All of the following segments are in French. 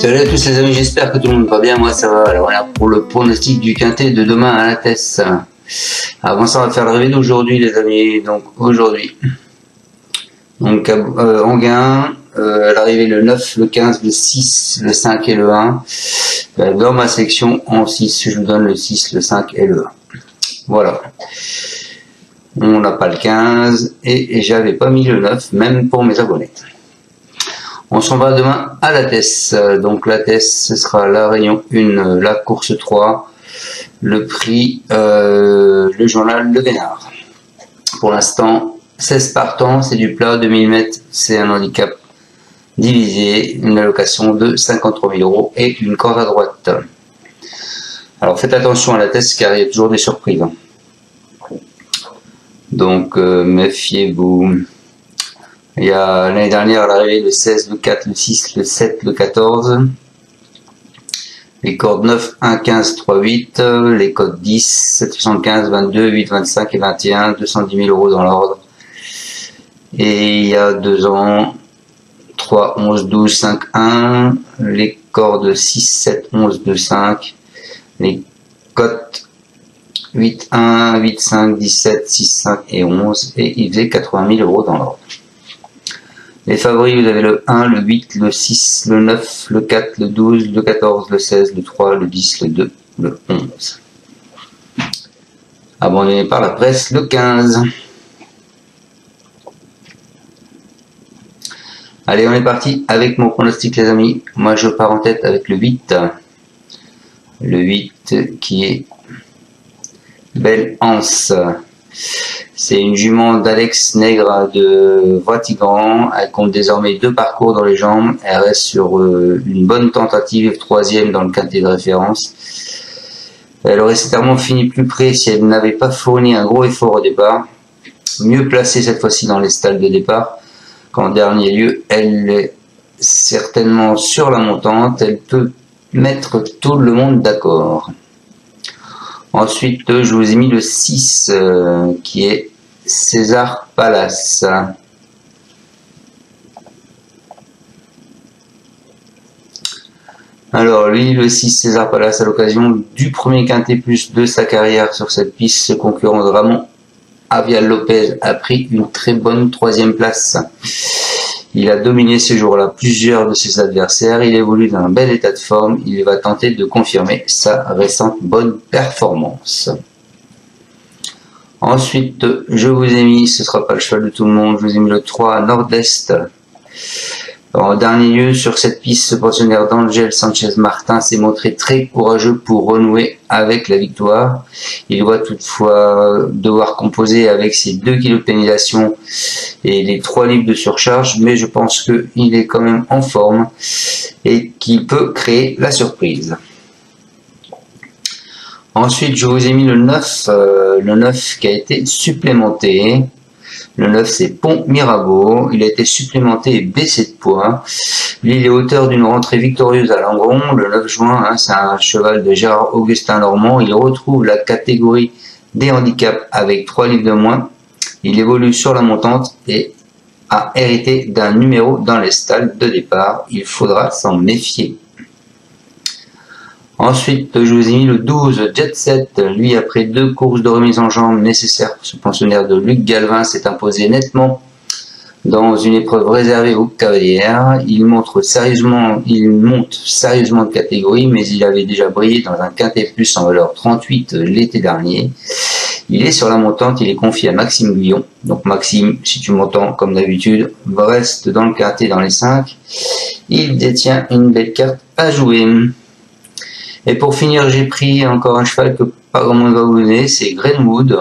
Salut à tous les amis, j'espère que tout le monde va bien, moi ça va. Alors voilà pour le pronostic du quintet de demain à la Tesse. Avant ça on va faire le réveil d'aujourd'hui les amis, donc aujourd'hui. Donc en gain, à l'arrivée le 9, le 15, le 6, le 5 et le 1. Dans ma section en 6, je vous donne le 6, le 5 et le 1. Voilà. On n'a pas le 15 et j'avais pas mis le 9, même pour mes abonnés. On s'en va demain à la Tesse. Donc la Tesse, ce sera la Réunion 1, la course 3, le prix, le journal Le Vénard. Pour l'instant, 16 partants, c'est du plat, 2000 mètres, c'est un handicap divisé, une allocation de 53 000 € et une corde à droite. Alors faites attention à la Tesse car il y a toujours des surprises. Donc méfiez-vous. Il y a l'année dernière à l'arrivée le 16, le 4, le 6, le 7, le 14. Les cordes 9, 1, 15, 3, 8. Les codes 10, 7, 75, 22, 8, 25 et 21. 210 000 € dans l'ordre. Et il y a 2 ans, 3, 11, 12, 5, 1. Les cordes 6, 7, 11, 2, 5. Les cotes 8, 1, 8, 5, 17, 6, 5 et 11. Et il faisait 80 000 € dans l'ordre. Les favoris, vous avez le 1, le 8, le 6, le 9, le 4, le 12, le 14, le 16, le 3, le 10, le 2, le 11. Abandonné par la presse, le 15. Allez, on est parti avec mon pronostic les amis. Moi je pars en tête avec le 8. Le 8 qui est Belle Anse. C'est une jument d'Alex Nègre de Voitigran. Elle compte désormais 2 parcours dans les jambes. Elle reste sur une bonne tentative, 3e dans le quintet de référence. Elle aurait certainement fini plus près si elle n'avait pas fourni un gros effort au départ. Mieux placée cette fois-ci dans les stalles de départ. Qu'en dernier lieu, elle est certainement sur la montante. Elle peut mettre tout le monde d'accord. Ensuite, je vous ai mis le 6 qui est César Palace. Alors lui, le 6 César Palace, à l'occasion du premier quintet plus de sa carrière sur cette piste, ce concurrent de Ramon Avial Lopez a pris une très bonne 3e place. Il a dominé ce jour-là plusieurs de ses adversaires, il évolue dans un bel état de forme, il va tenter de confirmer sa récente bonne performance. Ensuite, je vous ai mis, ce sera pas le cheval de tout le monde, je vous ai mis le 3 Nord-Est. En dernier lieu, sur cette piste, ce pensionnaire d'Angel Sanchez Martin s'est montré très courageux pour renouer avec la victoire. Il va toutefois devoir composer avec ses 2 kg de pénalisation et les 3 livres de surcharge, mais je pense qu'il est quand même en forme et qu'il peut créer la surprise. Ensuite, je vous ai mis le 9 qui a été supplémenté. Le 9, c'est Pont Mirabeau. Il a été supplémenté et baissé de poids. Lui, il est auteur d'une rentrée victorieuse à Langon le 9 juin. C'est un cheval de Gérard Augustin Normand. Il retrouve la catégorie des handicaps avec 3 livres de moins. Il évolue sur la montante et a hérité d'un numéro dans les stalles de départ. Il faudra s'en méfier. Ensuite, je vous ai mis le 12, Jet Set. Lui, après 2 courses de remise en jambe nécessaires pour ce pensionnaire de Luc Galvin, s'est imposé nettement dans une épreuve réservée aux cavalières. Il monte sérieusement de catégorie, mais il avait déjà brillé dans un quintet plus en valeur 38 l'été dernier. Il est sur la montante, il est confié à Maxime Guillon. Donc Maxime, si tu m'entends comme d'habitude, reste dans le quintet dans les 5. Il détient une belle carte à jouer. Et pour finir, j'ai pris encore un cheval que pas grand monde va vous donner, c'est Greenwood.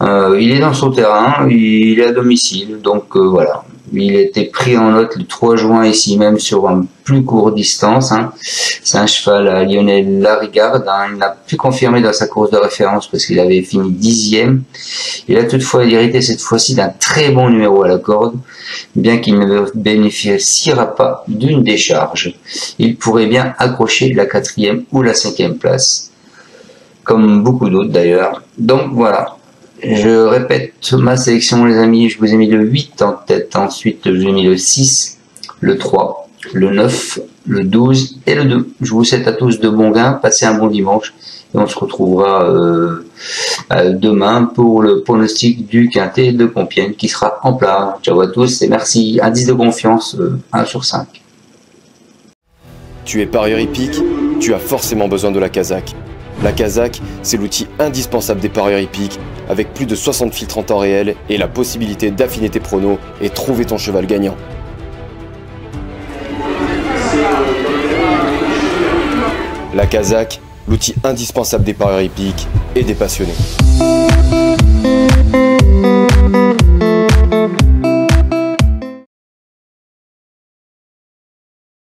Il est dans son terrain, il est à domicile, donc voilà. Il a été pris en note le 3 juin ici même sur une plus courte distance. C'est un cheval à Lionel Larigarde. Il n'a plus confirmé dans sa course de référence parce qu'il avait fini 10e. Il a toutefois hérité cette fois-ci d'un très bon numéro à la corde, bien qu'il ne bénéficiera pas d'une décharge. Il pourrait bien accrocher la 4e ou la 5e place, comme beaucoup d'autres d'ailleurs. Donc voilà. Je répète ma sélection les amis, je vous ai mis le 8 en tête, ensuite je vous ai mis le 6, le 3, le 9, le 12 et le 2. Je vous souhaite à tous de bons gains, passez un bon dimanche et on se retrouvera demain pour le pronostic du Quintet de Compiègne qui sera en plat. Ciao à tous et merci. Indice de confiance 1 sur 5. Tu es parieur hippique, tu as forcément besoin de la Kazakh. La Kazakh, c'est l'outil indispensable des parieurs hippiques, avec plus de 60 filtres en temps réel et la possibilité d'affiner tes pronos et trouver ton cheval gagnant. La Kazakh, l'outil indispensable des parieurs hippiques et des passionnés.